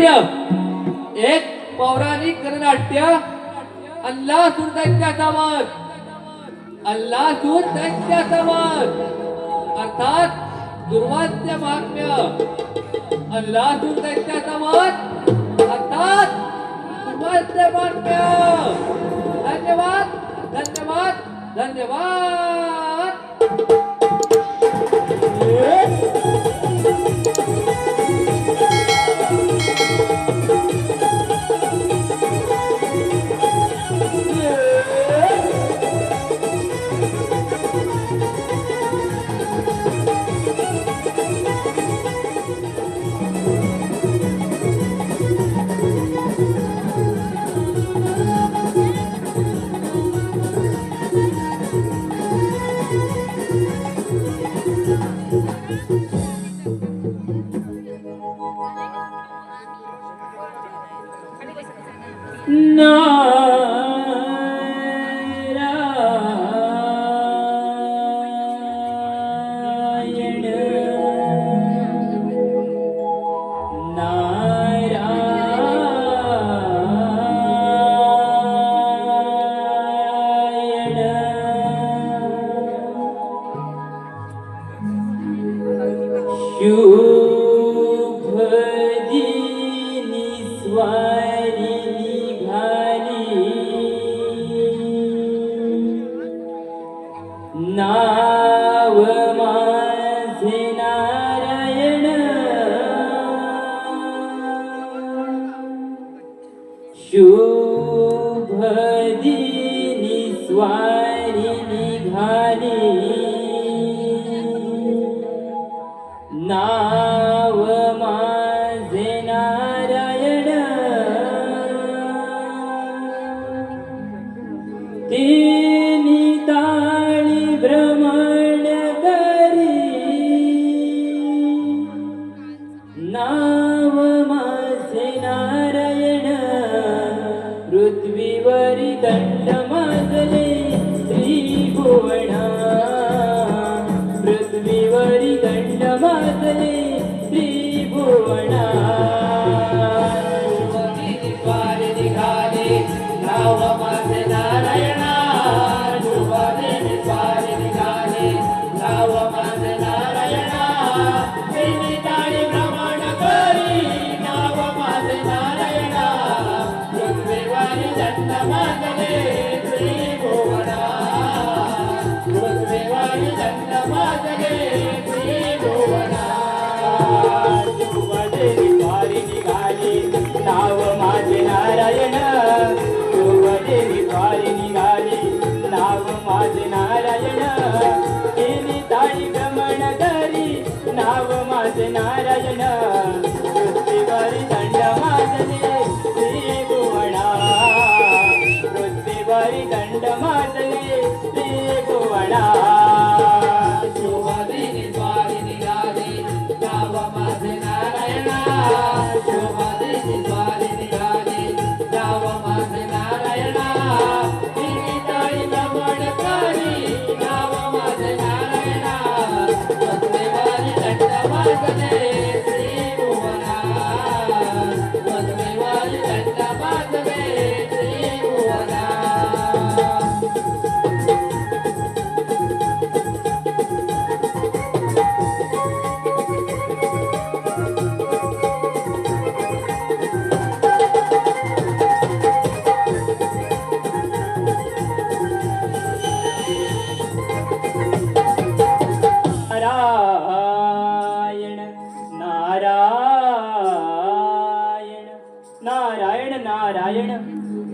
नाट्य एक पौराणिक नाट्य अल्लासूर दैत्याचा वध. अल्लासूर दैत्याचा वध अर्थात दुर्वाद्य महात्म्य. अल्लासूर दैत्याचा वध अर्थात दुर्वाद्य महात्म्य. धन्यवाद धन्यवाद धन्यवाद.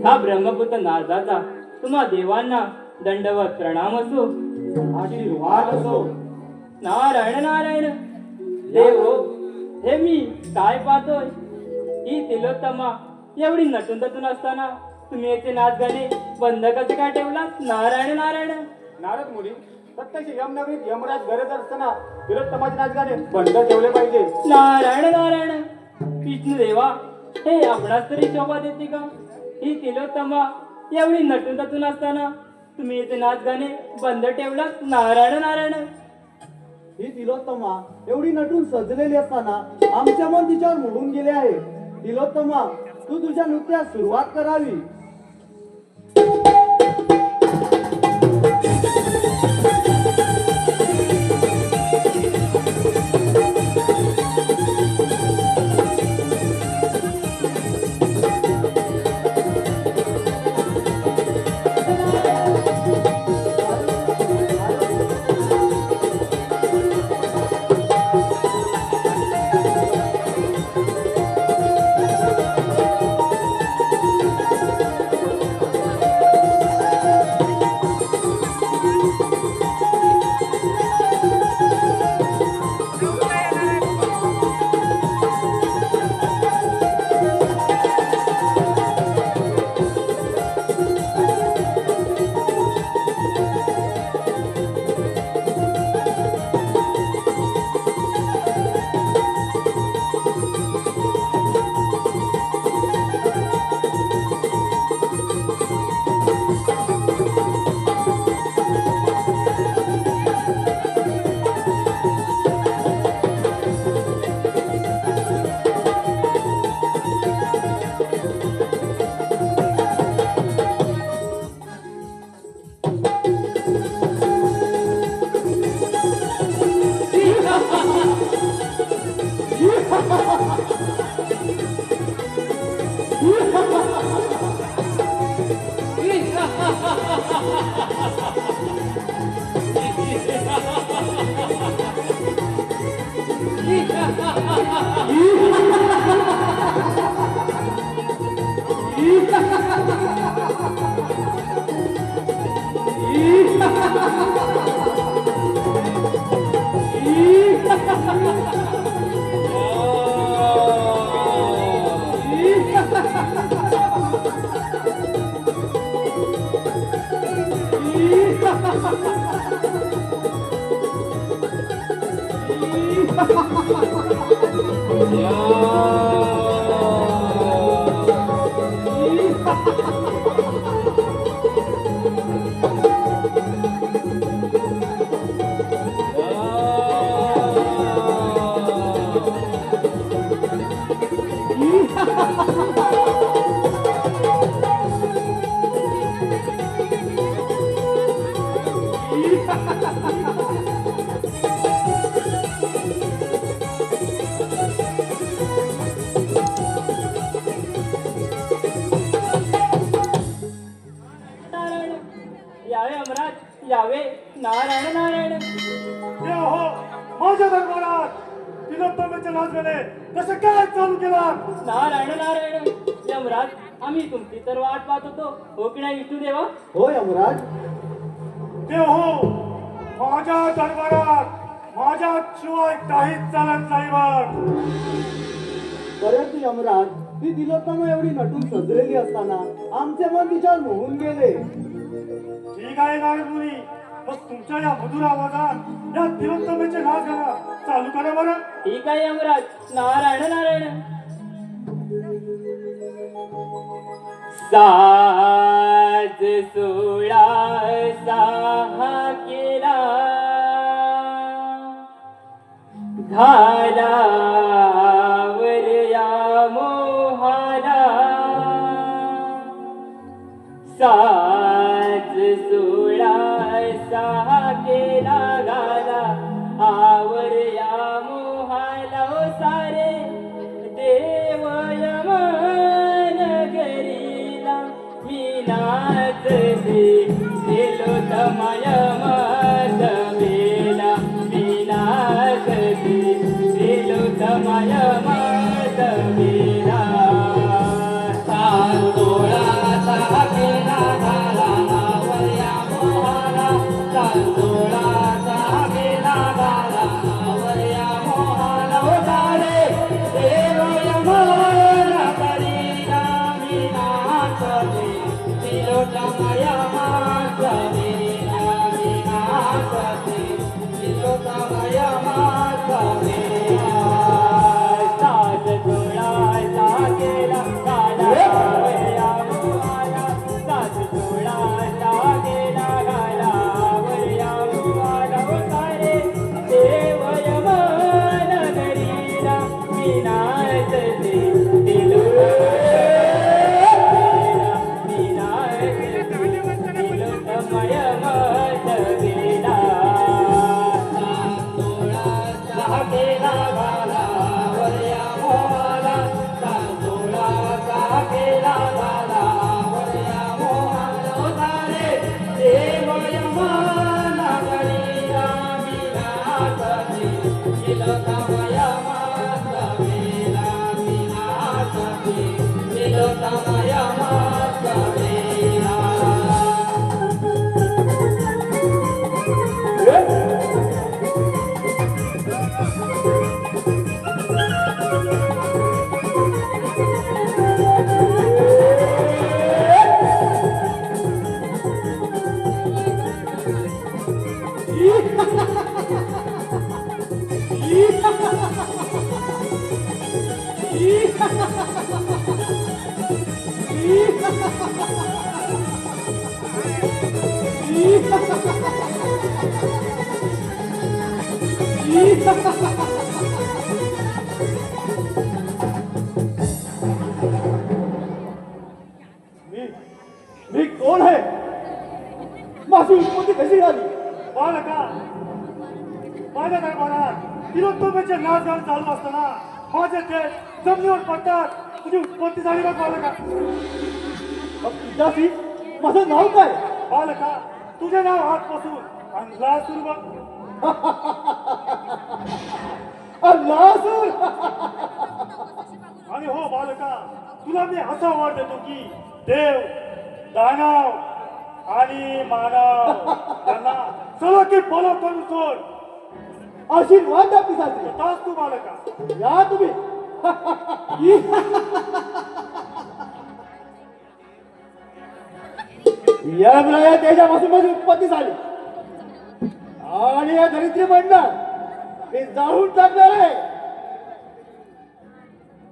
हा ब्रह्मपुत्र नारदाचा तुम्हा देवांना दंडवत प्रणाम असो, आशीर्वाद असो. नारायण नारायण. देव हो, हे मी काय पाहतोय? ही तिलोत्तमा एवढी नटून तटून असताना तुम्ही याचे नाच गाणे बंद कसे काय ठेवलात? नारायण नारायण. नारद मुनी, प्रत्यक्ष यमनगरीत यमराज गरज असताना तिलोत्तमाचे नाचगाणे बंद ठेवले पाहिजे. नारायण नारायण. विष्णू देवा, हे आपणास तरी शोभा देते का? ही तिलोत्तमा एवढी नटून तटून असताना तुम्ही याचे नाच गाणे बंद ठेवलात? नारायण नारायण. ही तिलोत्तमा एवढी नटून सजलेली असताना आमच्या मन तिच्यावर मोडून गेले आहे. तिलोत्तमा तू तुझ्या नृत्यास सुरुवात करावी. यावे अमराज यावे. नारायण नारायण. माझ्या दरबारात तिलोत्तमेचे नाचगाणे कसं काय चालू केला? नारायण नारायण. यमराज आम्ही तुमची तर वाट पाहत होतो. हो की नाही विष्णू देवा? हो यमराज. देव हो, माझ्या दरबारात माझ्या शिवाय काहीच चालत नाही बघ. परंतु यमराज ती तिलोत्तमा एवढी नटून सजलेली असताना आमचे मन तिच्यावर मोहून गेले. ठीक आहे नारद मुनी, मग तुमच्या या मधुर आवाजात या तिलोत्तमेचे नाच गाणं चालू करा बरं. ठीक आहे यमराज. नारायण नारायण. साज सोळा सहा केला घालावर या मोहाला. साज सोळा सहा केला घाला आवर या मोहाला. ओ सारे देव यमन करीला मी नाचते तिलोत्तमा यमदमेला. मी नाचते तिलोत्तमा यमदमेला. तांदूळा सहा केला घाला आवर या मोहाला. तांदूळा सहा केला घाला आवर या मोहाला. ओ सारे देव यमन करीला मी नाचते तिलोत्तमा यमदमेला. मी नाचते तिलोत्तमा यमदमेला. साज सोळा सहा केला घाला आवर या मोहाला. साज सोळा सहा केला घाला आवर या मोहाला. ओ सारे देव यमन करीला मी नाचते तिलोत्तमा मी मी कोण आहे? माझी उत्पत्ती कशी झाली? बालका माझ्या दरबारात तिलोत्तमेचे नाचगान चालू असताना माझे ते जमिनीवर पडतात. तुझी उत्पत्ती झाली का बालका? मग तुझ्याशी माझं नाव काय? बालका तुझे नाव आजपासून अंधला सुरू बघ. अल्लासूर. आणि हो बालका तुला मी असा वाट देतो की देव दानव आणि मानव त्यांना सलकी फॉलो करून सोड. आशीर्वाद द्या पिसाचे. तास तू बालका. या तुम्ही. यमराया त्याच्यापासून माझी उत्पत्ती झाली आणि या दरिद्री म्हणणार ते जाळून टाकणार आहे.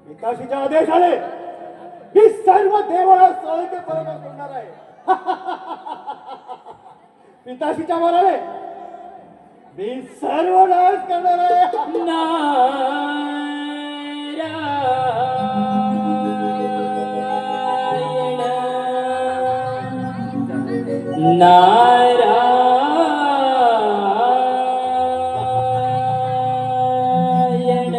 पिताशीच्या आदेश आले की सर्व देवाला सळके पर्यंत सोडणार आहे. पिताशीच्या मनाने मी सर्व नाश करणार आहे. नारायण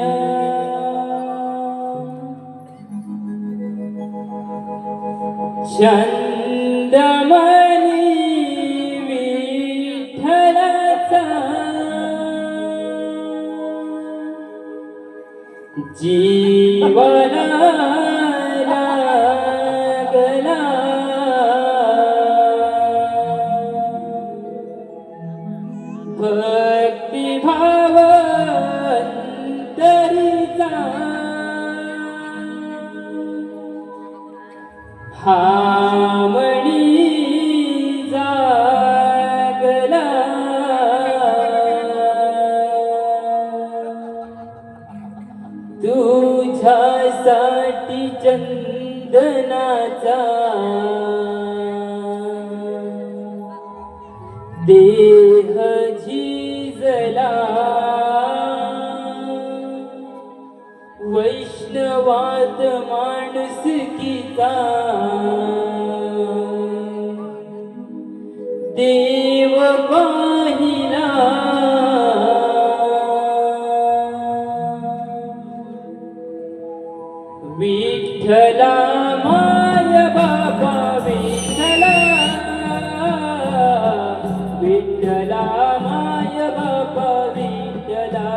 चंदमणी विठ्ठलाचा जीवना लागला भक्तिभाव अंतरीचा हामणी जागला तुझ्यासाठी चंदनाचा देह झिजला वैष्णवात माणुसकीचा देव पाहिला विठ्ठला माय बाबा विठ्ठला विठ्ठला माय बाबा विठ्ठला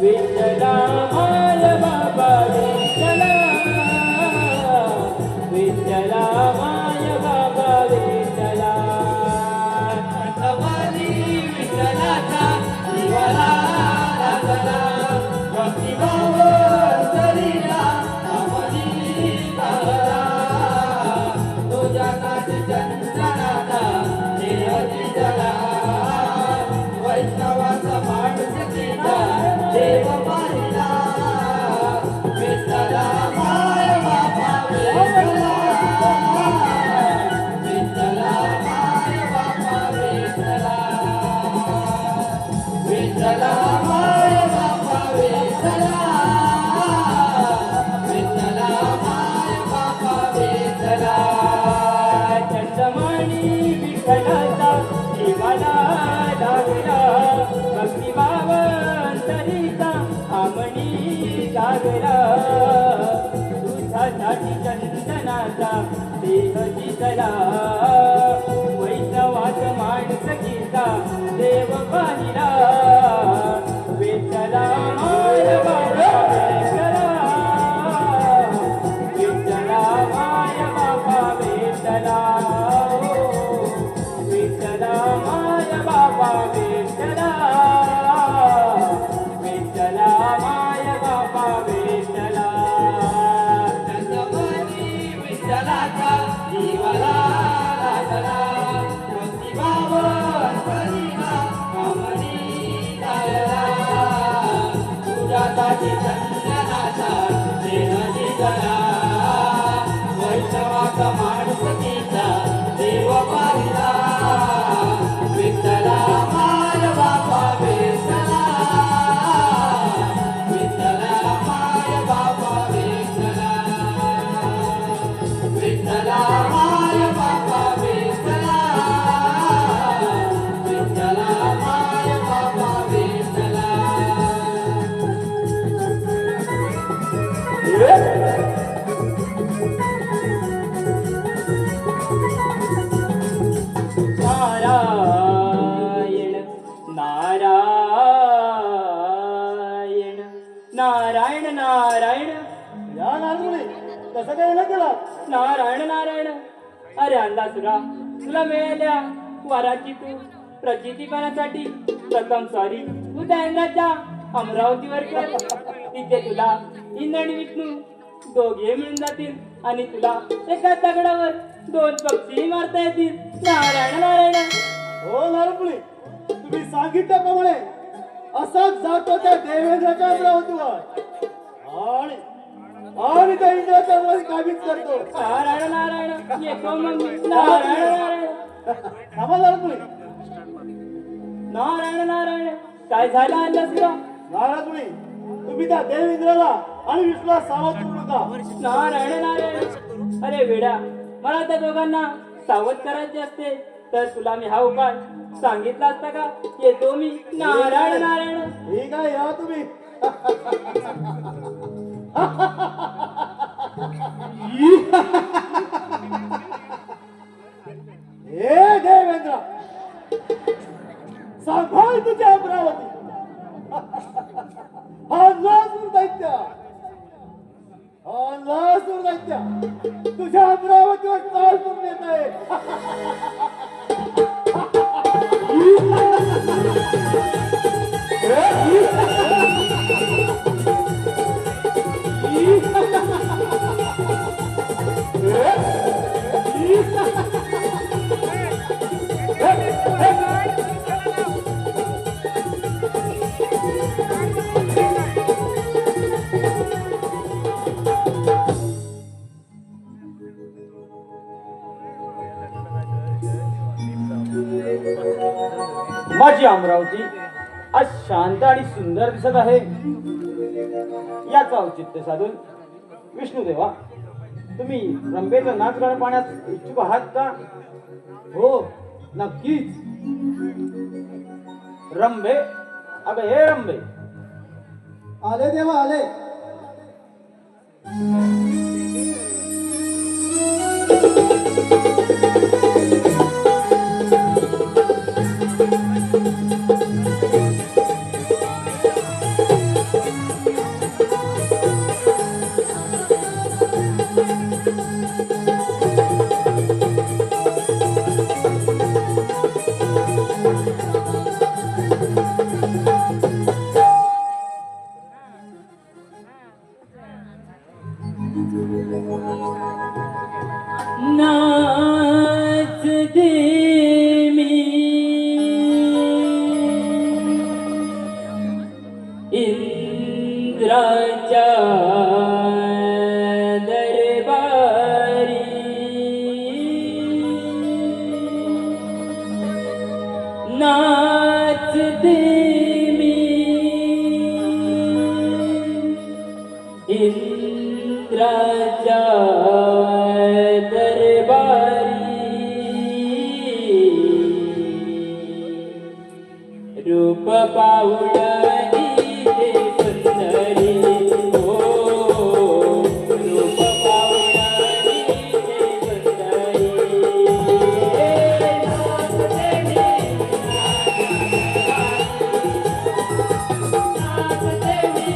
विठ्ठला माय बाबा विठ्ठला विठ्ठला माय बाबा विठ्ठला सवारी विठ्ठलाचा जीवाला लागला भक्तिभाव अंतरीला हामणी जागला तुझ्यासाठी चंदनाचा देह झिजला वैष्णवाचा माणुसकीचा देव पाहिला विठ्ठला माय बाबा विठ्ठला विठ्ठला माय बाबा विठ्ठला विठ्ठला माय बाबा विठ्ठला विठ्ठला माय बाबा विठ्ठला चंदमणी विठ्ठलाचा जीवाला लागला भक्तिभाव अंतरीचा हामणी जागला तुझ्यासाठी चंदनाचा देह झिजला वैष्णवाच माणुसकीचा देव पाहिला विठ्ठला माय बाबा विठ्ठला विठ्ठला माय बाबा विठ्ठला विठ्ठला माय बाबा विठ्ठला विठ्ठला माय बाबा विठ्ठला चंदमणी विठ्ठलाचा जीवाला लागला भक्तिभाव अंतरीला हामणी जागला तुझ्यासाठी नारायण नारायण या नारमुळे कसं काय न केला नारायण नारायण. अरे अंधासुरा, तुला मिळाल्या वराची तू प्रचितीपणासाठी प्रथम सॉरी तू त्या इंद्राच्या अमरावतीवर कर. तिथे तुला इंद्र आणि विष्णू दोघे मिळून जातील आणि तुला एका दगडावर दोन पक्षी मारता येतील. नारायण नारायण. हो नारमुळे तुम्ही सांगितल्याप्रमाणे असाच जातो त्या देवेंद्राच्या अमरावतीवर आणि आणि त्या इंद्राच्या मध्ये काबीज करतो. नारायण नारायण. येतो मग मी. नारायण नारायण. थांबा नारमुळे नारायण नारायण. काय झालं अंधासुरा? नारदमुळे तुम्ही त्या देवेंद्राला आणि विष्णूला सावध करू नका. नारायण नारायण. अरे वेडा, मला त्या दोघांना सावध करायचे असते तर तुला मी हा उपाय सांगितला असता का? येतो मी. नारायण नारायण. ठीक आहे या तुम्ही. हे देवेंद्र सांभाळ तुझ्या अमरावती. हा लासूर दैत्य तुझ्या अमरावतीवर चाल करून येत आहे. माझी अमरावती आज शांत आणि सुंदर दिसत आहे. याचं औचित्य साधून विष्णुदेवा, तुम्ही रंभेचं नाच गाणं पाहण्यास इच्छुक आहात का? हो नक्कीच. रंभे, अगं हे रंभे, आले देवा आले. नाचते मी इंद्राच्या दरबारी. नाचते मी इंद्राच्या रूप पाहुणी ते सुंदरी. हो रूप पाहुणी ते सुंदरी. नाचते मी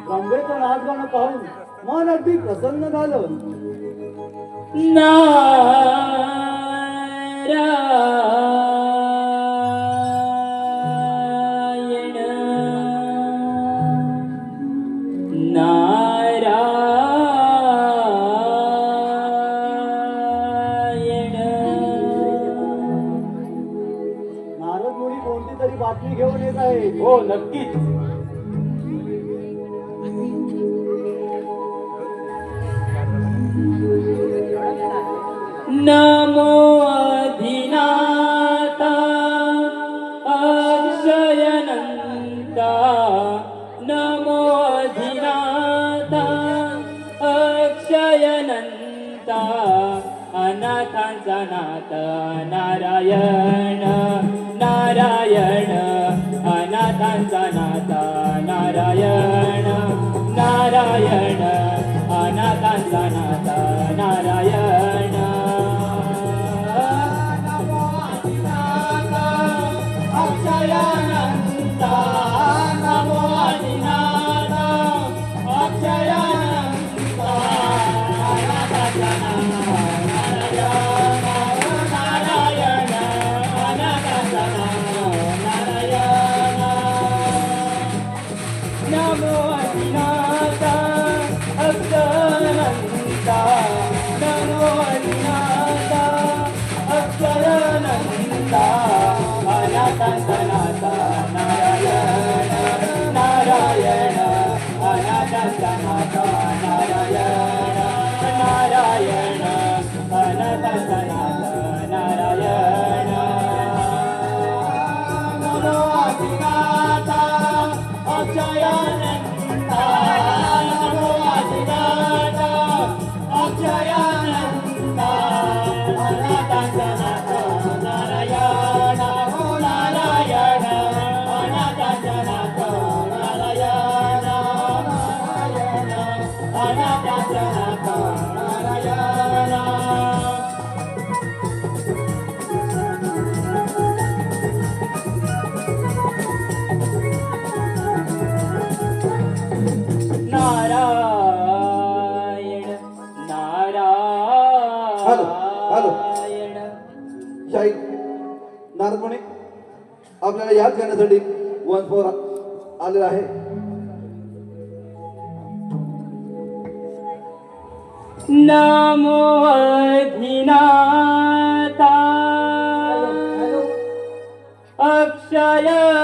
रंभेचं नाच गाणं पाहून मन अगदी प्रसन्न झालं. नारायण नारायण. नारद मुनी कोणती तरी बातमी घेऊन येत आहे. हो नक्कीच. नमो अधिनाथा अक्षयनंता. नमो अधिनाथा अक्षयनंता. अनाथांचा नाथ नारायण नारायण. अनाथांचा नाथ नारायण नारायण. अनाथांचा नाथ नारायण. नमो आदिनाथा अक्षयानंता. नमो आदिनाथा अक्षयानंता. अनाथांचा नाथ नारायण नारायण. अनाथांचा नाथ नारायण. नमो अधिनाथा अक्षयनंता. नमो अधिनाथा अक्षयनंता. अनाथांचा नाथ नारायण नारायण. अनाथांचा नाथ नारायण नारायण. अनाथांचा नाथ नारायण. नमो आदिनाथा अक्षयानंता. नमो आदिनाथा अक्षयानंता. अनाथांचा नाथ नारायण हो नारायण. अनाथांचा नाथ नारायण नारायण. अनाथांचा नाथ नारायण. नारायण नारायण. शाही नारद मुनी आपल्याला याद करण्यासाठी वन फोर आलेला आहे. नमो अधिनाथा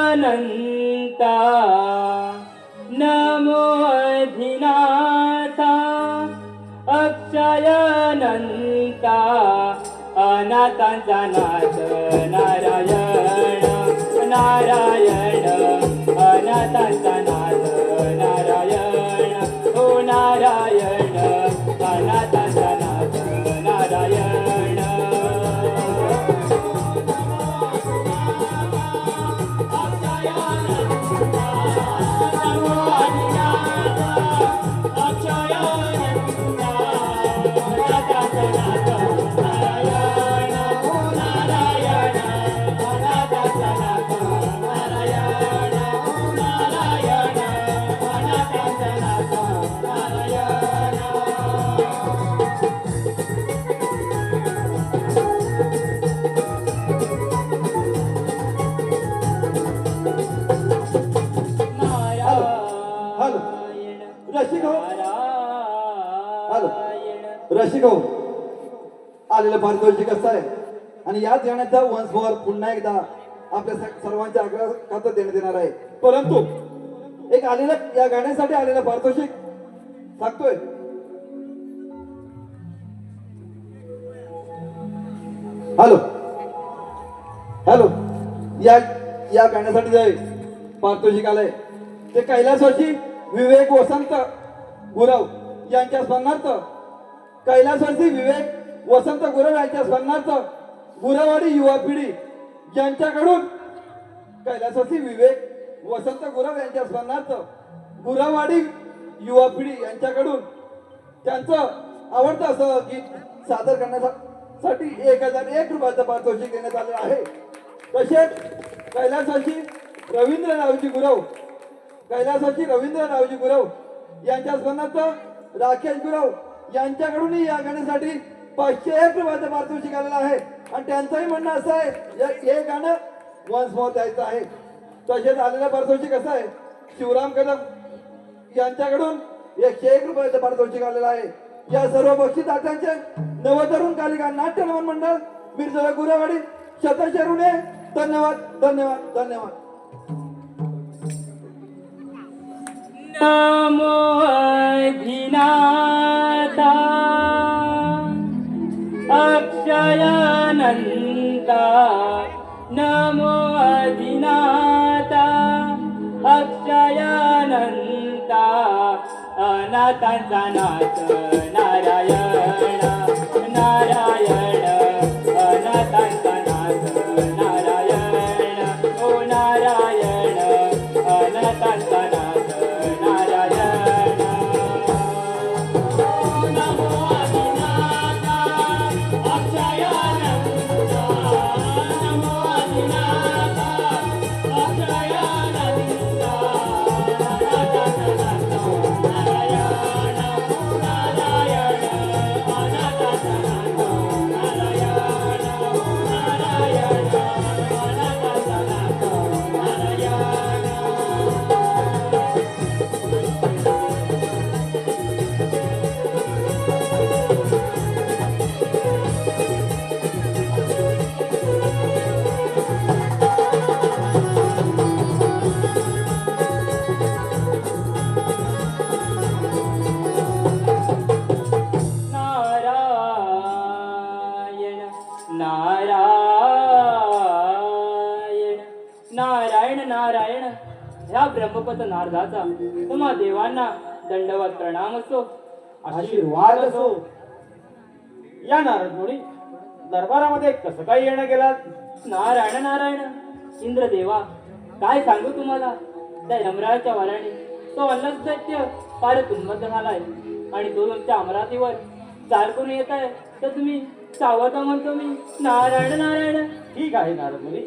अक्षयनंता. नमो अधिनाथा अक्षयनंता. अनाथांचा नाथ नारायण नारायण. अनाथांचा नाथ नारायण हो नारायण. अनाथांचा नाथ नारायण. रसिक हो आलेलं पारितोषिक असं आहे आणि याच गाण्याचा वन्स मोर पुन्हा एकदा आपल्या सर्वांच्या आग्रह खातर देण्यात येणार आहे. परंतु एक आलेलं या गाण्यासाठी आलेलं पारितोषिक सांगतोय. Hello hello. या गाण्यासाठी जे पारितोषिक आलंय ते कैलासवासी विवेक वसंत गुरव यांच्या स्मरणार्थ. कैलासवासी विवेक वसंत गुरव यांच्या स्मरणार्थ गुरवाडी युवा पिढी यांच्याकडून. कैलासवासी विवेक वसंत गुरव यांच्या स्मरणार्थ गुरवाडी युवा पिढी यांच्याकडून त्यांचं आवडतं असं गीत सादर करण्यासाठी 1001 रुपयाचं पारितोषिक देण्यात आलं आहे. तसेच कैलासवासी रवींद्र रावजी गुरव यांच्या स्मरणार्थ राकेश गुरव यांच्याकडूनही या गाण्यासाठी 501 रुपयाचं पारितोषिक आलेलं आहे आणि त्यांचंही म्हणणं असं आहे हे गाणं वन्स मोर द्यायचं आहे. तसेच आलेलं पारितोषिक असं आहे शिवराम कदम यांच्याकडून 101 रुपयाचं पारितोषिक आलेलं आहे. या सर्व बक्षीसदात्यांचे नवतरुण कालिका नाट्य नमन मंडळ मिरजोरा गुरावाडी शतशरुणे धन्यवाद धन्यवाद धन्यवाद. नमो अधिनाथा अक्षयानंता नमो अधिनाथा अक्षयानंता अनाथांचा नाथ नारायण नारायण अनाथांचा नाथ नारायण ओ नारायण अनाथांचा नाथ नारायण नमो अधिनाथा अक्षयानंता नमो अधिनाथा अक्षयानंता नारायण नारायण ह्या ब्रह्मपत नारदाचा तुम्हा देवांना दंडवत प्रणाम असो आशीर्वाद असो. या नारद मुनी दरबारामध्ये कसं काय येणं गेलात? नारायण नारायण इंद्रदेवा काय सांगू तुम्हाला त्या यमराजाच्या वाऱ्याने तो अन्नच दैत्य फार तुंबत झालाय आणि तो तुमच्या अमरावतीवर चाल करून येत आहे तर तुम्ही सावध म्हणतो मी नारायण नारायण. ठीक आहे नारद मुनी.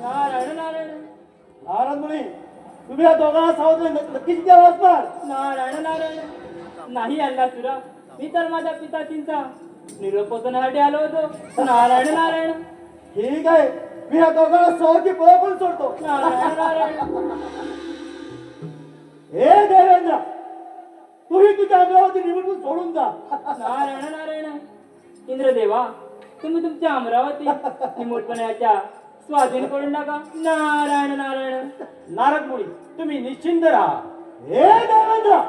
नारायण नारायण नारद मुनी तुम्ही या दोघांना सावध नक्कीच द्यावं असणार. नारायण नारायण नाही अन्नासुरा मी तर माझ्या पिताजींचा निरोप पोचवण्यासाठी आलो होतो. नारायण नारायण ठीक आहे मी या दोघांना सावधची पळ पण सोडतो. नारायण नारायण हे देवेंद्र तुम्ही तुझ्या अमरावती निवडून सोडून जा. नारायण नारायण इंद्रदेवा तुम्ही तुमच्या अमरावती निमूटपणाच्या स्वाधीन करून टाका. नारायण नारायण नारद मुनी तुम्ही निश्चिंत राहा. हे देवेंद्र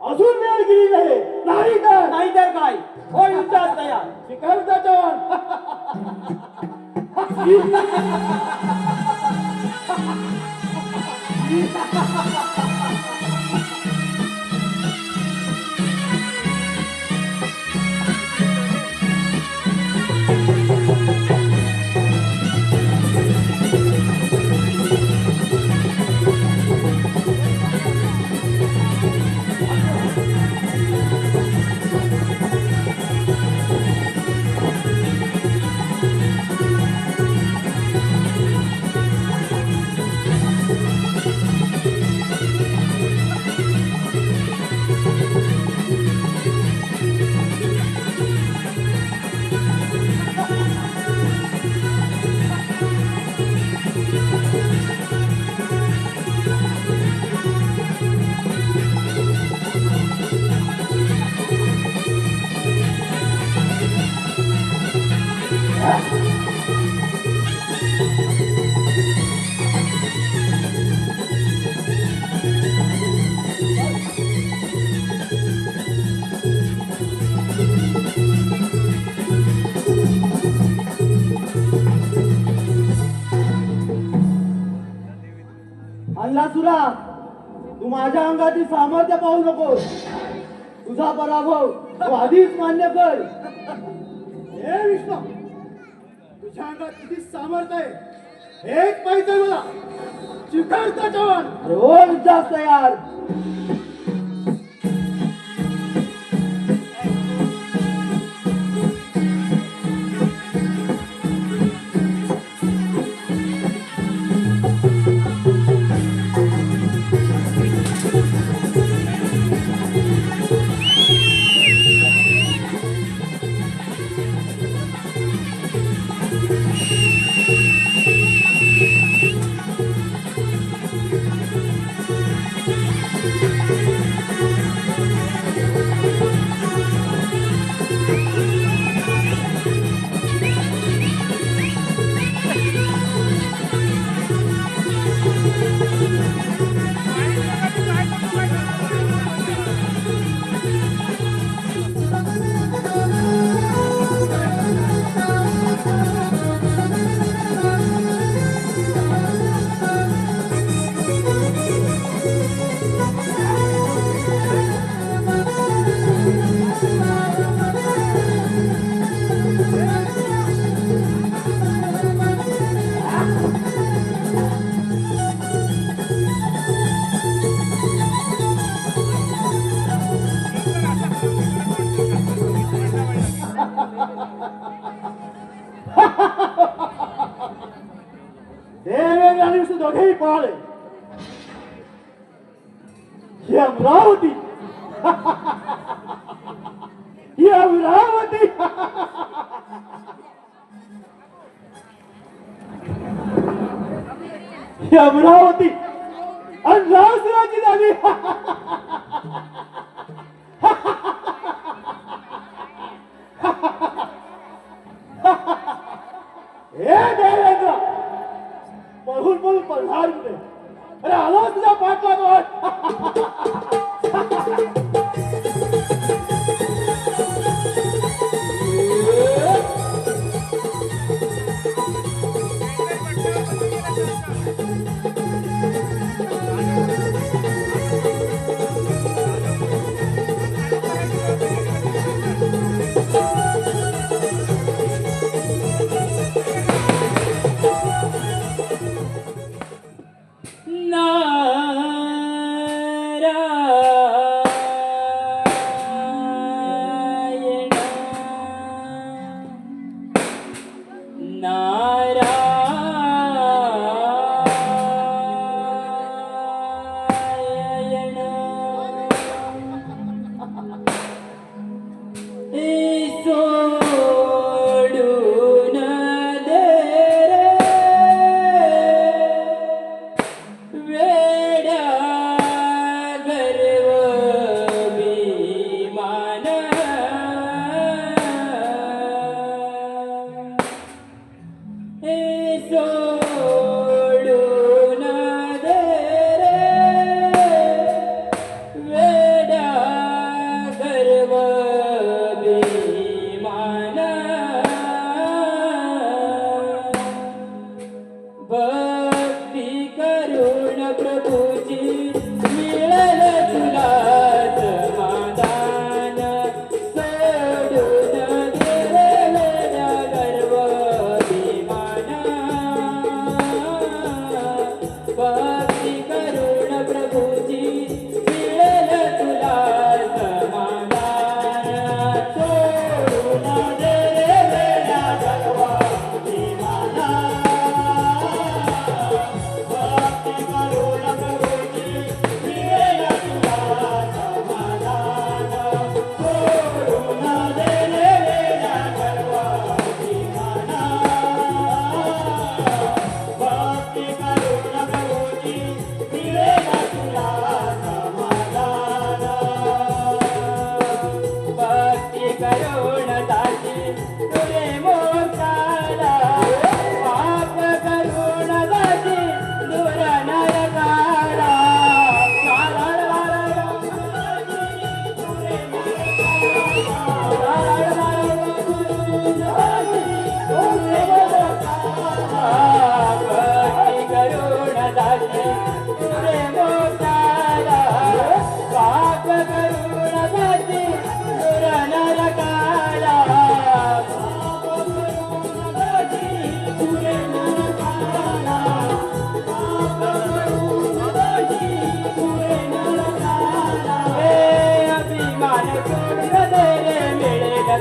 अजून वेळ गेली नाही नाहीतर काय हो युद्धात तयार. शिकारचा जवान. अल्लासुरा तू माझ्या अंगातील सामर्थ्य पाहू नकोस. तुझा पराभव तू आधीच मान्य कर. हे विष्णू, तुझ्या अंगात किती सामर्थ्य आहे एक पाहिजे मला. चिकारचा जवान रोज जास्त यार. देवेंद्र आणि विष्णू दोघेही पळाले. ही अमरावती ही अमरावती ही अमरावती आणि राजराजी झाली. हे देवेंद्र पळून पळून पळणार कुठे. अरे आलो तुझा पाठलाग.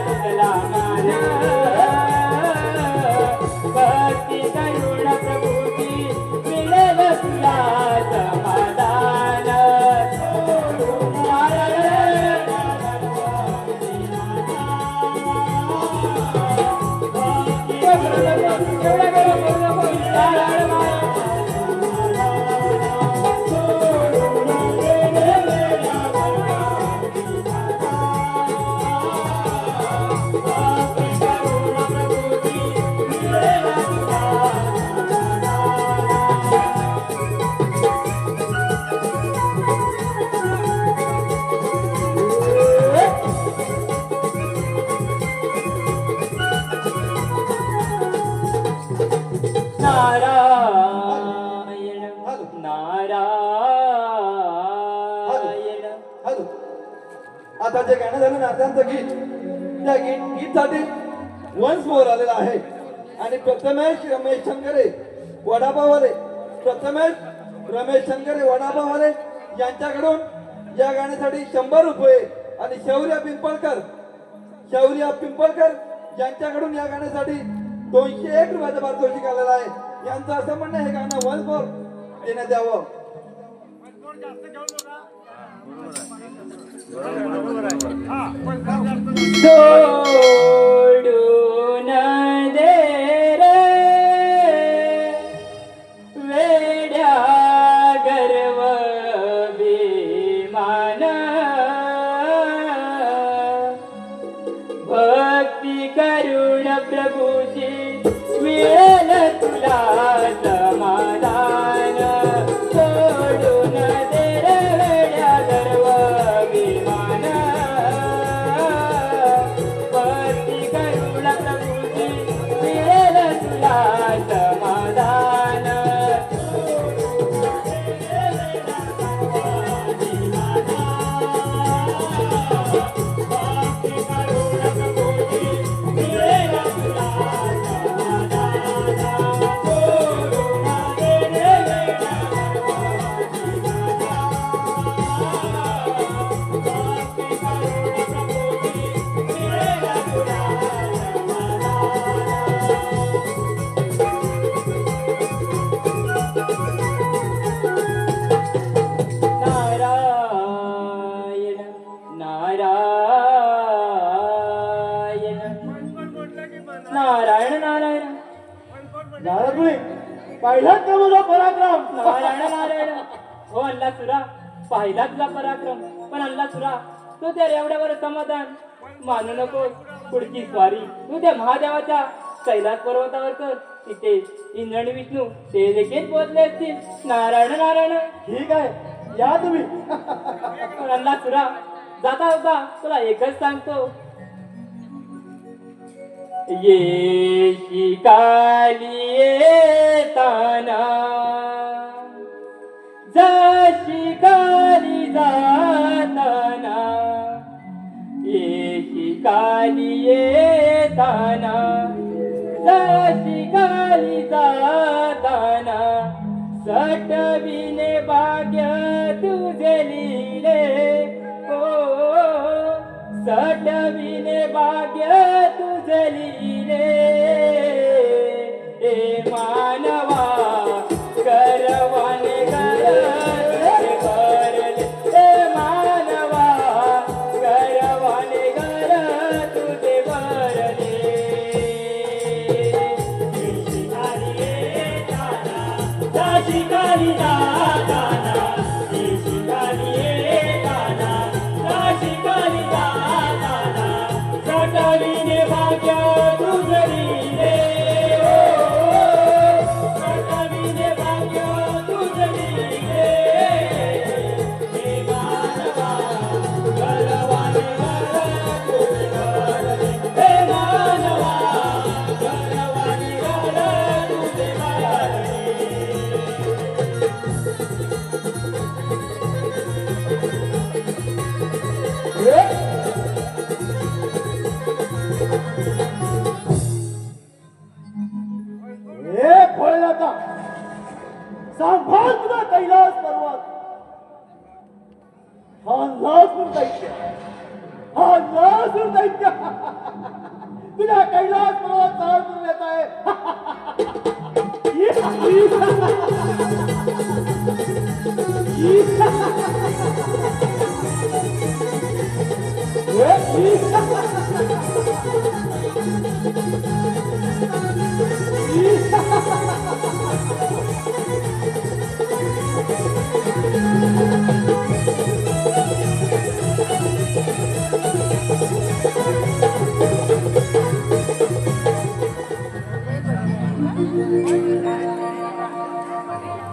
तुझला मान भक्ती करुण प्रभूची मिळेल तुला समाधान नारायण नारायण हॅलो आता जे गाणं झालं नात्यांचं गीत त्या गीतसाठी वन्स मोर आलेला आहे आणि प्रथमेश रमेश शंकरे वडापाववाले वडापाववाले यांच्याकडून या गाण्यासाठी 100 रुपये आणि शौर्य पिंपळकर यांच्याकडून या गाण्यासाठी 201 रुपयाचं पारितोषिक आलेलं आहे. यांचं असं म्हणणं हे गाणं वन्स मोर देण्यात यावं. सोडून दे रे वेड्या गर्व अभिमान भक्ती करुण प्रभूची मिळेल तुला समाधान सोडून दे रे वेड्या गर्व अभिमान भक्ती करुण प्रभूची मिळेल तुला समाधान नारायण नारायण नारायण नारायण नारदमुनी पाहिलात का माझा पराक्रम? नारायण नारायण हो अल्ला सुरा पाहिला तुझा पराक्रम पण अल्ला सुरा तू त्या एवढ्यावर समाधान मानू नकोस पुढची स्वारी तू त्या महादेवाच्या कैलास पर्वतावर कर तिथे इंद्र आणि विष्णू ते देखील पोहोचले असतील नारायण नारायण ठीक आहे या तुम्ही. पण अल्ला सुरा जाता होता तुला एकच सांगतो ये शिकाली येताना जशी काली जाताना ये शिकाली येताना जशी काली जाताना सटविने भाग्य तुझे लिहिले हो सटविने भाग्य तुझे लिहिले हे मानवा करवाने करले हे मानवा करवाने कर तुझे भरले शिकारी दादाना शिकारी दादा शिकारी दादाना सटविने भाग्य तुझे लिहिले असुर दैत्य तुझ्या कैलास पर्वत चाल करून येत आहे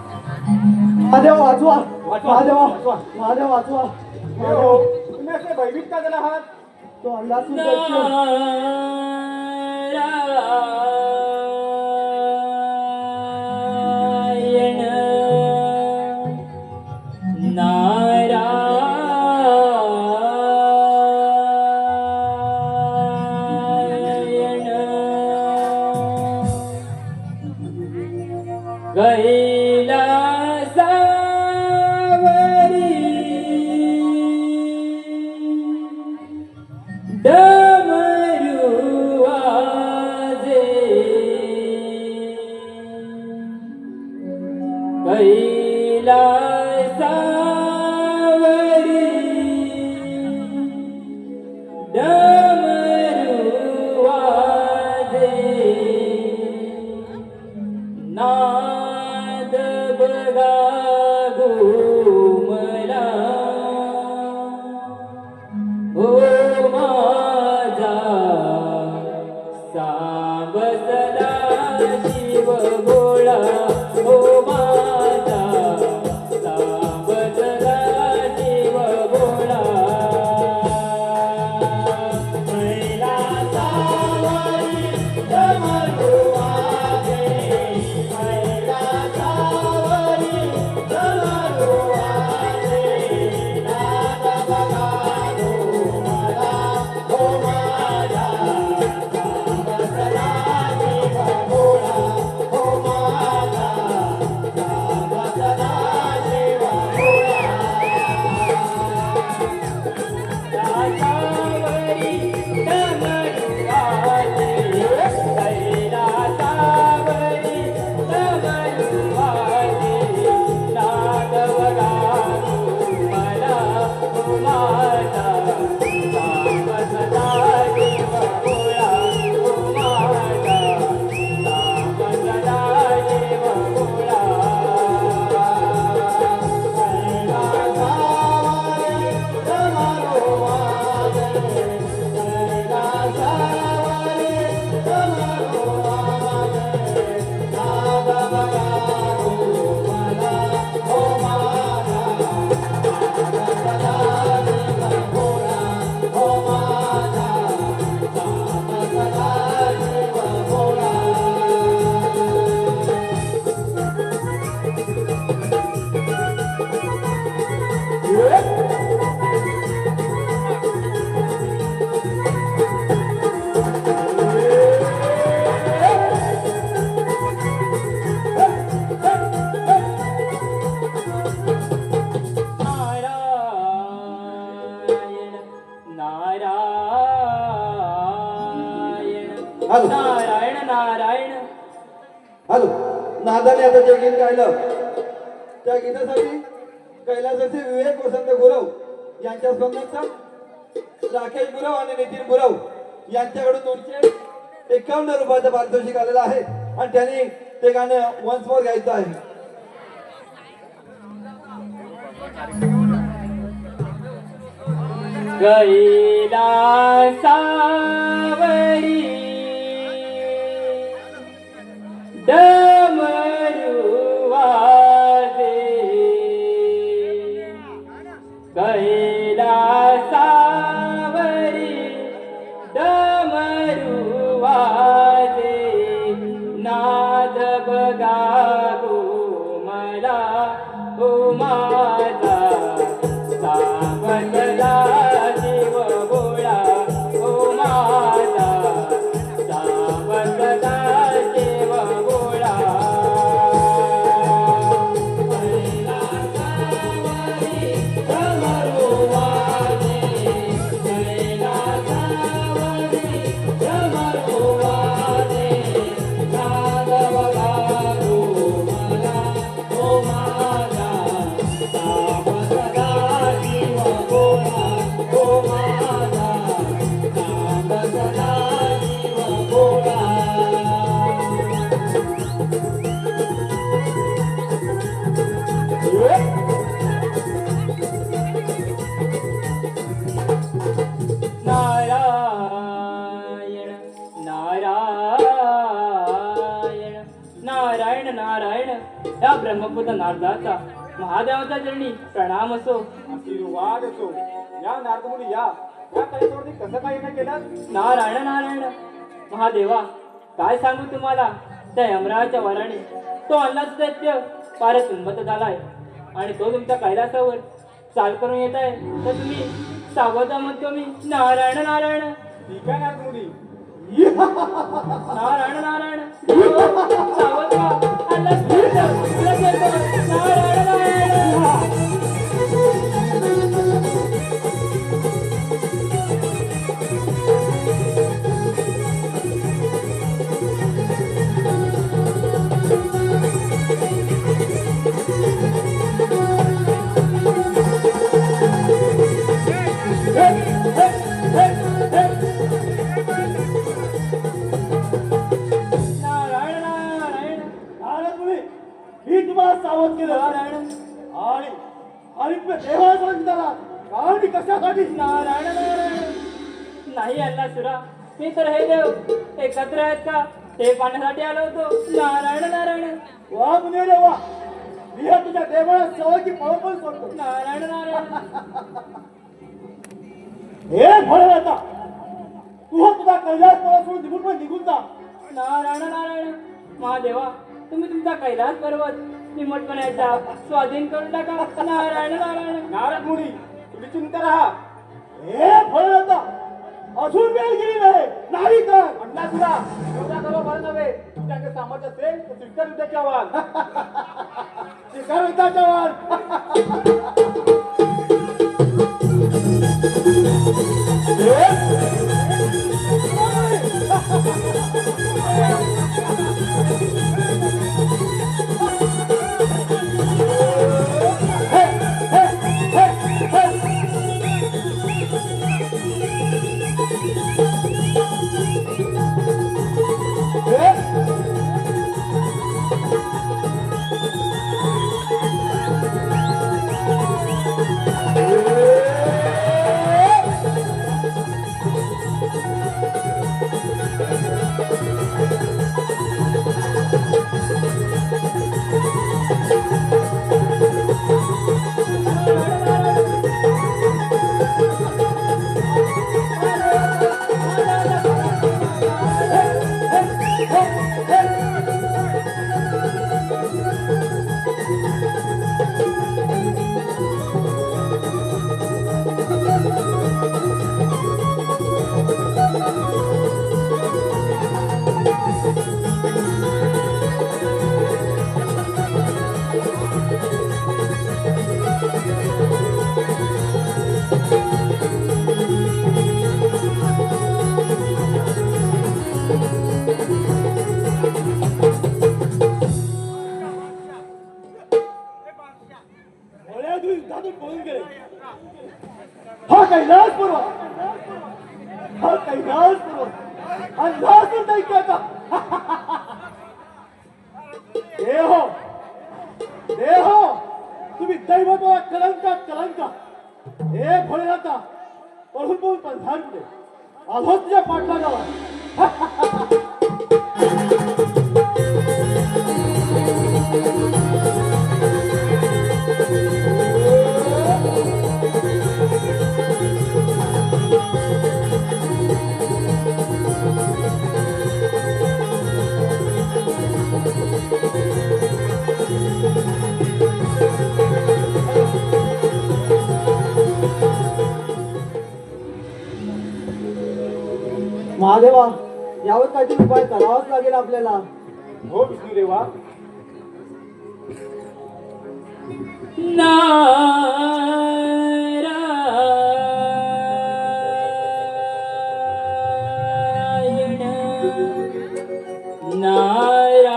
महादेव वाचवा महादेवा महादेव वाचवा तुम्ही असे भयभीत का झाला आहात? तो अंधासूर दैत्य नारायण नारायण कैलासावरी डमरू वाजे कैलासावरी डमरू वाजे नाद बगा घुमला हो माझा सांब सदा शिव भोळा हो माझा सांब सदा शिव भोळा कैलासावरी डमरू वाजे कैलासावरी डमरू वाजे नाद बगा घुमला हो माझा सांब सदा शिव भोळा हो माझा सांब सदा शिव भोळा कैलासावरी डमरू वाजे कैलासावरी डमरू वाजे नाद बगा घुमला हो माझा सांब सदा शिव भोळा हो माझा सांब सदा शिव भोळा कैलासावरी डमरू वाजे कैलासावरी डमरू वाजे नाद बगा घुमला हो माझा सांब सदा शिव भोळा हो माझा सांब सदा शिव भोळा नारायण नारायण हॅलो. नारायण नारायण हॅलो नादाने आता जे गीत गायलं त्या गीतासाठी कैलासाचे विवेक वसंत गुरव यांच्या स्पंदनचा राकेश गुरव आणि नितीन गुरव यांच्याकडून 251 रुपयाचं पारितोषिक आलेलं आहे आणि त्यांनी ते गाणं वन्स मोर गायचं आहे. कैलासावरी डमरू वाजे कैलासावरी डमरू वाजे नाद बगा घुमला हो माझा सांब सदा शिव भोळा हो माझा सांब सदा शिव भोळा ब्रह्मपुत्र नारदाचा महादेवाचा चरणी प्रणाम असो. आशीर्वाद असो. या नारदमुनी या कलेवरती कसं काय येणं केलं? नारायण नारायण. महादेवा, काय सांगू तुम्हाला, त्या यमराच्या वराने तो अन्नाचा दैत्य फार तुंबत झालाय आणि तो तुमच्या कैलासावर चाल करून येत आहे, तर तुम्ही सावध म्हणतो मी. नारायण नारायण. ठीक आहे नारदमुनी. नारायण नारायण. सावध व्हा. अन्नाचा दैत्य तुला घेतो. नारायण नारायण. नारायण नारायण. नारदमुनी, मी तुम्हाला सावध केलं नारायण आणि देवाला सांगितला कारण कशासाठी? नारायण नारायण. नाही अण्णासुरा, मी तर हे देव एकत्र आहेत का ते पाहण्यासाठी आलो होतो. नारायण नारायण. वा मुने रे वा, मी या तुझ्या देवाला सवयची पळपळ सोडतो. नारायण नारायण. हे फळ आता तू तुझा कैलास मला सोडून निघून जा. नारायण नारायण. महादेवा, तुम्ही तुमचा कैलास पर्वत निमटपणाचा स्वाधीन करून टाका. नारायण नारायण. नारदमुनी, तुम्ही चिंता राहा. हे फळ आता अजून वेळ गेली नाही तर अण्णा सुद्धा एवढा सर्व बरं नव्हे. तुमच्याकडे सामर्थ्य असेल तर स्वीकार युद्धाचे आव्हान. शिकार युद्धाच्या वर. पळून गेले. हा कैलास पर्वत, हा कैलास पर्वत अंधासूर दैत्याचा देहो देहो, तुम्ही दैवत्वाला कलंक. हे भोलेनाथा, पळून पळून पंधार कुठे आलो तुझ्या पाठलागावा. महादेवा, यावर काहीतरी उपाय करावाच लागेल आपल्याला. हो विष्णुदेवा. नारायण नारायण.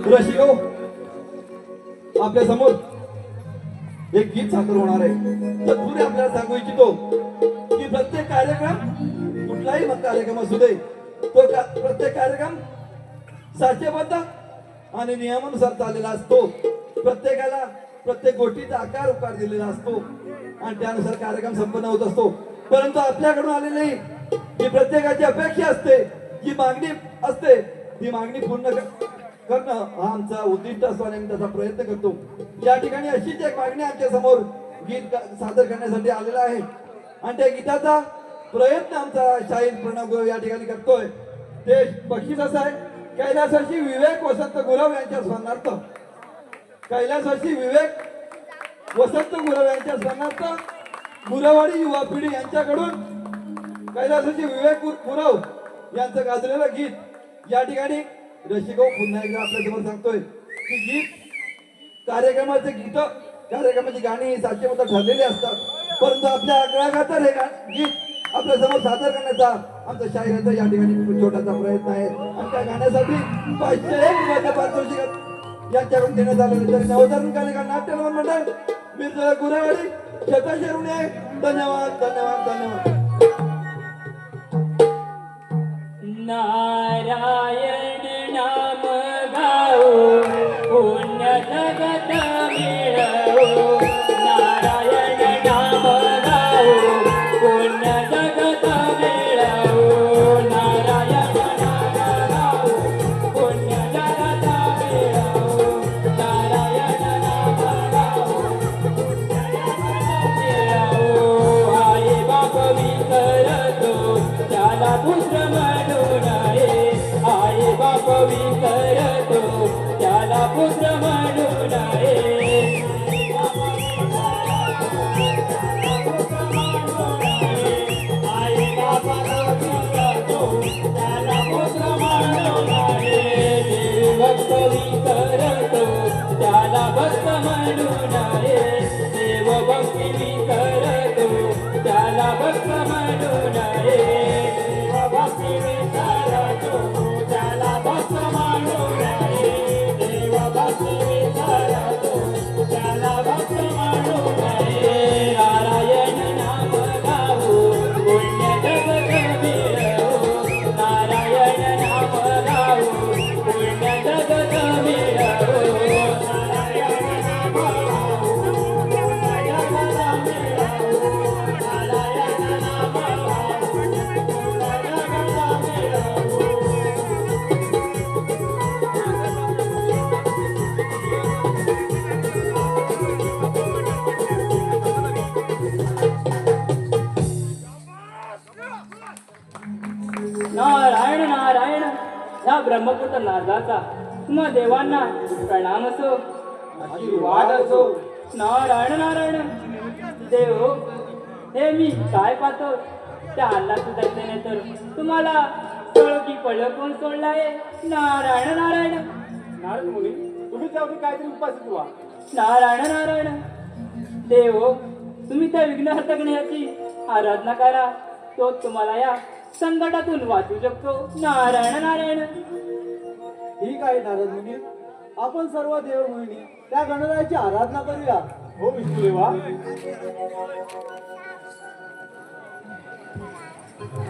रसिको, आपल्या समोर एक गीत सादर होणार आहे. तत्पूर्वी आपल्याला सांगू इच्छितो की प्रत्येक कार्यक्रम, कुठलाही कार्यक्रम असू दे, तो प्रत्येक कार्यक्रम साचेबद्ध आणि नियमानुसार चाललेला असतो. प्रत्येकाला प्रत्येक गोष्टीचा आकार उकार दिलेला असतो आणि त्यानुसार कार्यक्रम संपन्न होत असतो. परंतु आपल्याकडून आलेली जी प्रत्येकाची अपेक्षा असते, जी मागणी असते, ती मागणी पूर्ण करणं हा आमचा उद्दिष्ट असतो आणि आम्ही त्याचा प्रयत्न करतो. या ठिकाणी अशीच एक मागणी आमच्या समोर गीत सादर करण्यासाठी आलेला आहे आणि त्या गीताचा प्रयत्न आमचा शाहीर प्रणव गुरव या ठिकाणी करतोय. ते बक्षीस असं आहे, कैलासवासी विवेक वसंत गुरव यांच्या स्मरणार्थ, कैलासवासी विवेक वसंत गुरव यांच्या स्मरणार्थ गुरवाडी युवा पिढी यांच्याकडून कैलासवासी विवेक गुरव यांचं गाजलेलं गीत या ठिकाणी रसिको पुन्हा एकदा आपल्यासमोर सांगतोय की गीत कार्यक्रमाचे कार्यक्रमाची गाणी साचेबद्ध ठरलेली असतात, परंतु आपल्या आग्रहाखातर हे गीत आपल्या समोर सादर करण्याचा आमचा शाहिराचा या ठिकाणी छोटासा प्रयत्न आहे आणि त्या गाण्यासाठी 501 रुपयाचं पारितोषिक यांच्याकडून देण्यात आलेलं. तरी नवतरुण कलाकार नाट्य मंडळ मिरजोळा गुरेवाडी शतशिरून आहे. धन्यवाद धन्यवाद धन्यवाद. नारायण नाम गाओ पुण्य जगत मिळवो. नारायण नाम गाओ पुण्य जगत मिळवो. नारायण नाम गाओ पुण्य जगत मिळवो. नारायण नाम गाओ पुण्य जगत मिळवो. आई बाप विसरतो त्याला दुसरं म्हणू नये. आई बाप विसरतो त्याला पुत्र म्हणू नये. आई बाप विसरतो त्याला पुत्र म्हणू नये. देव भक्त विसरतो त्याला भक्त म्हणू नये. देव भक्ती विसरतो त्याला भक्त म्हणू नये. देव भक्ती विसरतो त्याला भक्त म्हणू नये. देव भक्ती विसरतो त्याला भक्त म्हणू नये. नारायण नाम गाओ पुण्य जगत मिळवो. नारायण नाम गाओ पुण्य जगत मिळवो. नारायण नाम गाओ पुण्य जगत मिळवो. नारायण नाम गाओ पुण्य जगत मिळवो. नारायण नारायण ह्या ब्रह्मपुत्र नारदाचा तुम्हा देवांना प्रणाम असो, आशीर्वाद असो. नारायण नारायण देव हे मी काय पाहतो त्या हल्लाचं दैत्याने तर तुम्हाला सळ की पळ कोण सोडलाय. नारायण नारायण नारद मुनी, तुम्ही त्यावरी काहीतरी उपासित व्हा. नारायण नारायण देव तुम्ही त्या विघ्नहर्ता गणेशाची आराधना करा, तो तुम्हाला या संकटातून वाचू शकतो. नारायण नारायण. ठीक आहे नारद मुनी, आपण सर्व देव मुनी त्या गणरायाची आराधना करूया. हो विष्णुदेवा.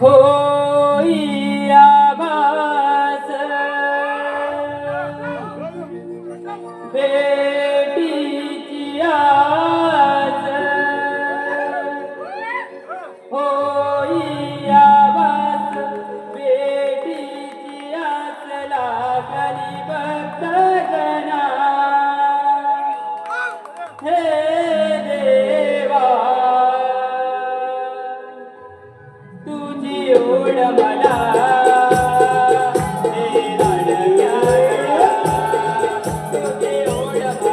होई आभास भेटीची आस. होई आभास भेटीची आस लागली भक्तगणा. हे देवा तुझी ओढ मला हे रडक्या तुझी ओढ मला.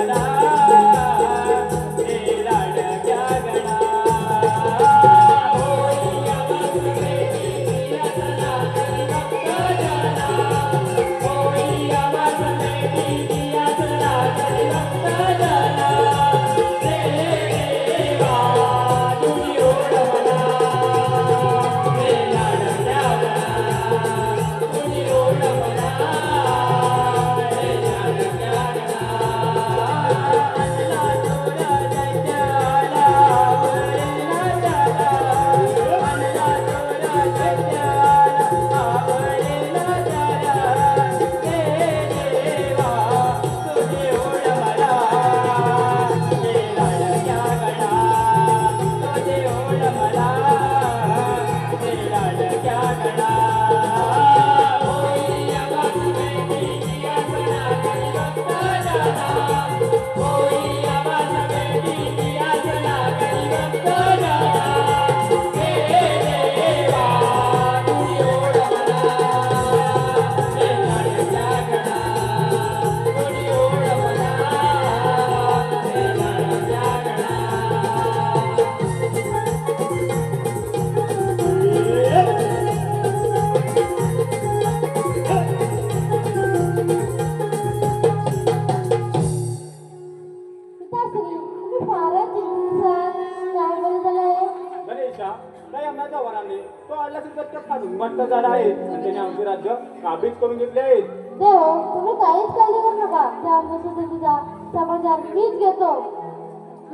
अधिपत्य पाठबट्ट झाला आहे आणि त्याने आमचे राज्य काबीज करून घेतले आहे. देव तुम्ही काहीच काळजी करू नका. त्या आमच्या सुद्धा समाचार मीच घेतो.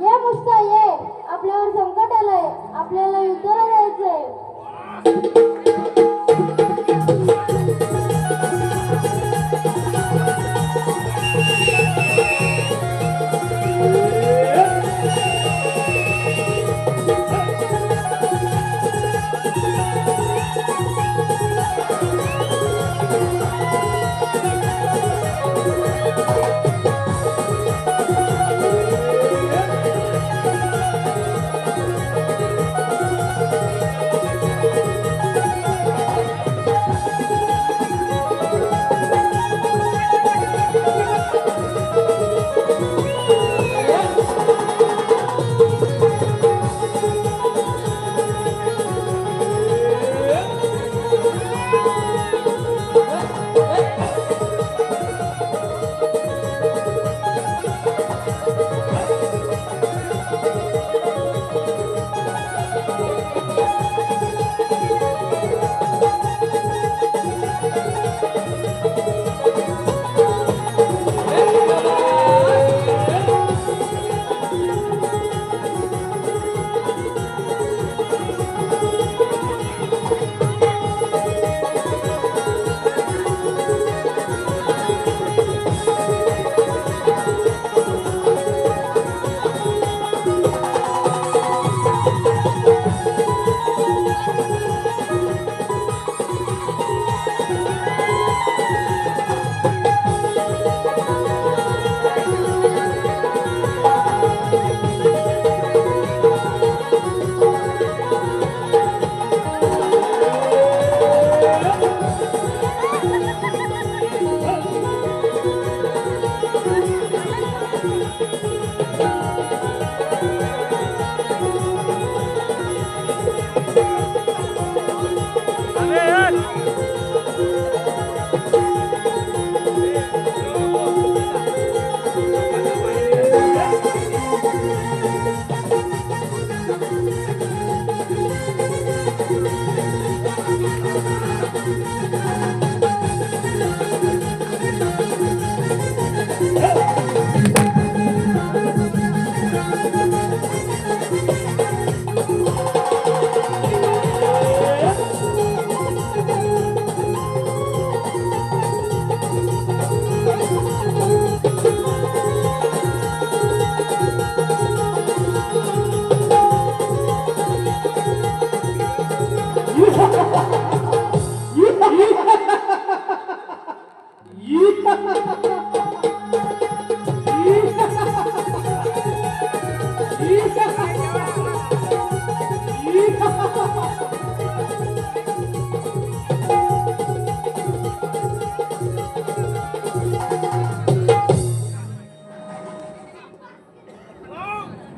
ये मुस्का ये, आपल्यावर संकट आलंय, आपल्याला युद्धाला जायचंय.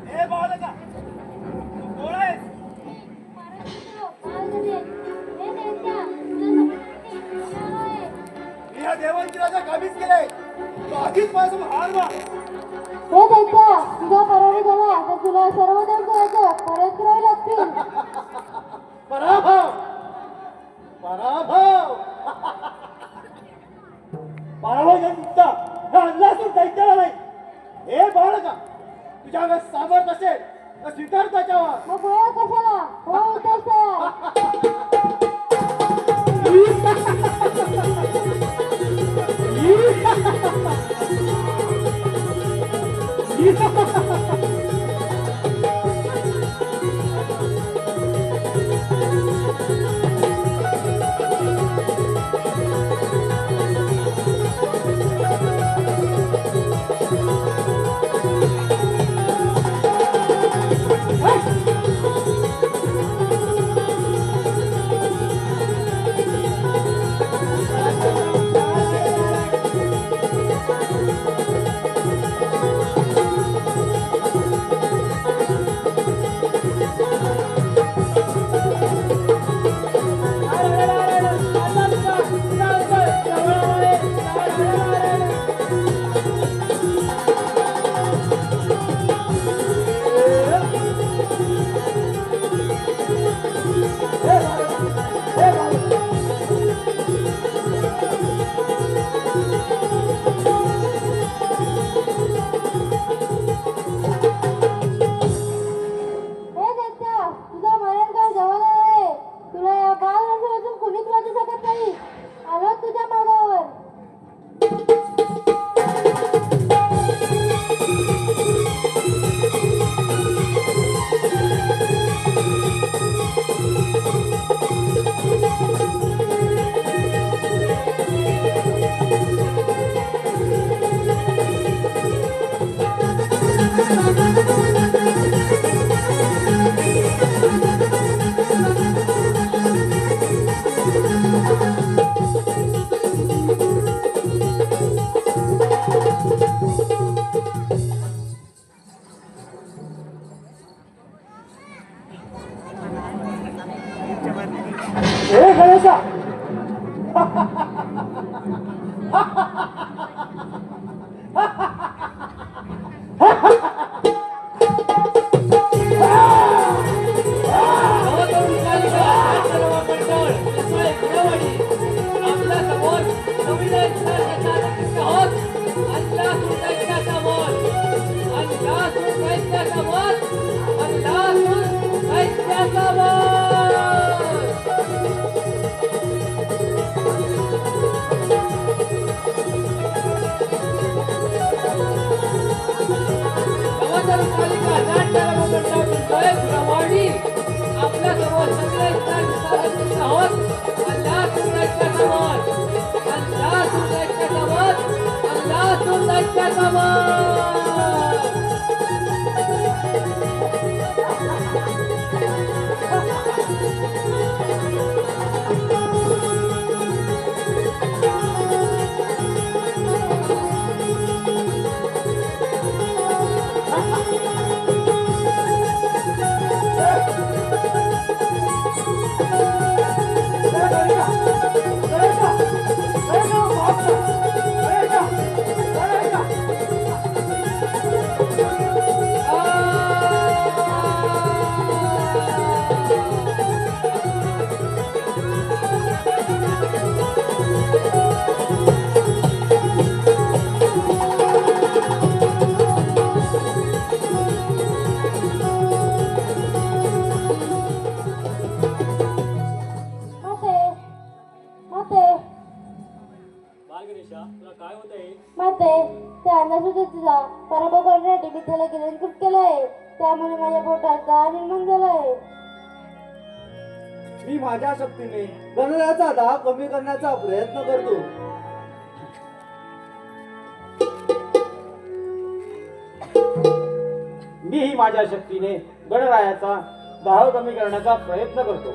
हे बालका, तू कोण आहेस? मी ह्या देवांची राजा काबीज केले. तू आधीच माझ्यासमोर हार मा. हे दैत्या, तुझा पराभव झाला तर तुला सर्व देव परत करावे लागतील. पराभव पराभव पराभव जनता हा अंदाजून दैत्याला नाही. हे बाळका, तुझ्याकडे सामर्थ्य असेल तर स्वीकार त्याच्यावर. मग गोळ्या कशाला हो उद्देश तयार. हे गणेशा आपल्या समोर सगळे आहोत. अल्लाह सुंदरच्या समोर, अल्लाह सुंदरच्या समोर, अल्लाह सुंदरच्या समोर. माते त्या अन्नसूचेचा पराभव करण्यासाठी मी त्याला गिरणकृत केलं आहे. त्यामुळे माझ्या पोटात दाह निर्माण झाला आहे. मी माझ्या शक्तीने गणरायाचा दाह कमी करण्याचा प्रयत्न करतो. मीही माझ्या शक्तीने गणरायाचा दाह कमी करण्याचा प्रयत्न करतो.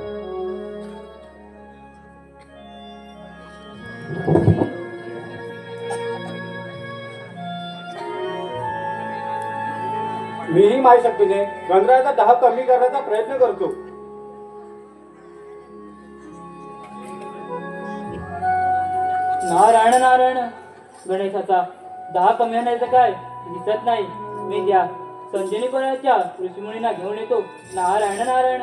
मीही माझ्या शक्तीने गणरायाचा दाह कमी करण्याचा प्रयत्न करतो. नारायण नारायण. गणेशाचा दाह कमी होण्याचं काय दिसत नाही. मी त्या संजनीपराच्या ऋषीमुनींना घेऊन येतो. नारायण नारायण.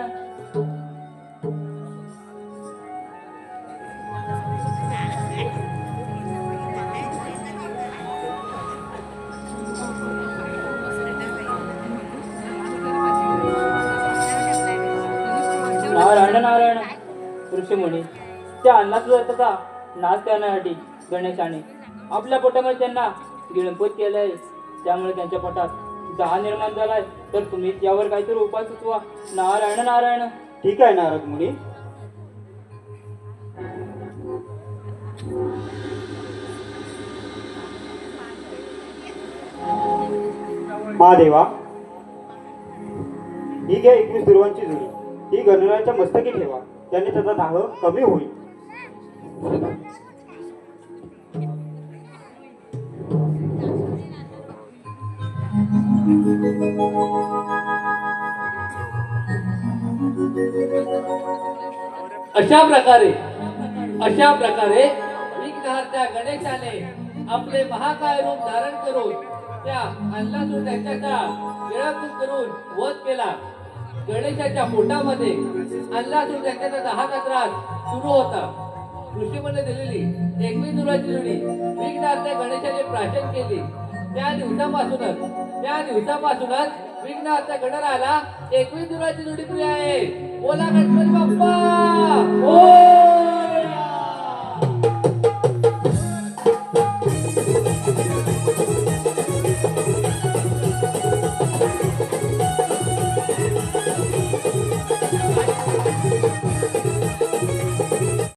नारायण नारायण. ऋषीमुनी त्या अन्नाचा नाश करण्यासाठी गणेशाने आपल्या पोटामध्ये त्यांना गिळंपूत केलंय. त्यामुळे त्यांच्या पोटात दाह निर्माण झालाय. तर तुम्ही यावर काहीतरी उपाय सुचवा. नारायण नारायण. ठीक आहे नारद मुनी. महादेवा, ही घ्या 21 दुर्वांची जुडी. ही गणरायाच्या मस्तकी ठेवा. त्याने त्याचा दाह कमी होईल. अशा प्रकारे विघ्नहर्त्या गणेशाने आपले महाकाय रूप धारण करून त्या अन्नासुराच्या गिळंकृत करून वध केला. गणेशाच्या पोटामध्ये अन्नासुराच्या दहाचा त्रास सुरू होता. ऋषीमुनी दिलेली 21 दुर्वांची जोडी विघ्नहर्त्या गणेशाने प्राशन केली. त्या दिवसापासूनच विघ्नहर्त्या गणरायाला 21 दुर्वांची जोडी प्रिय आहे. बोला गणपती बाप्पा.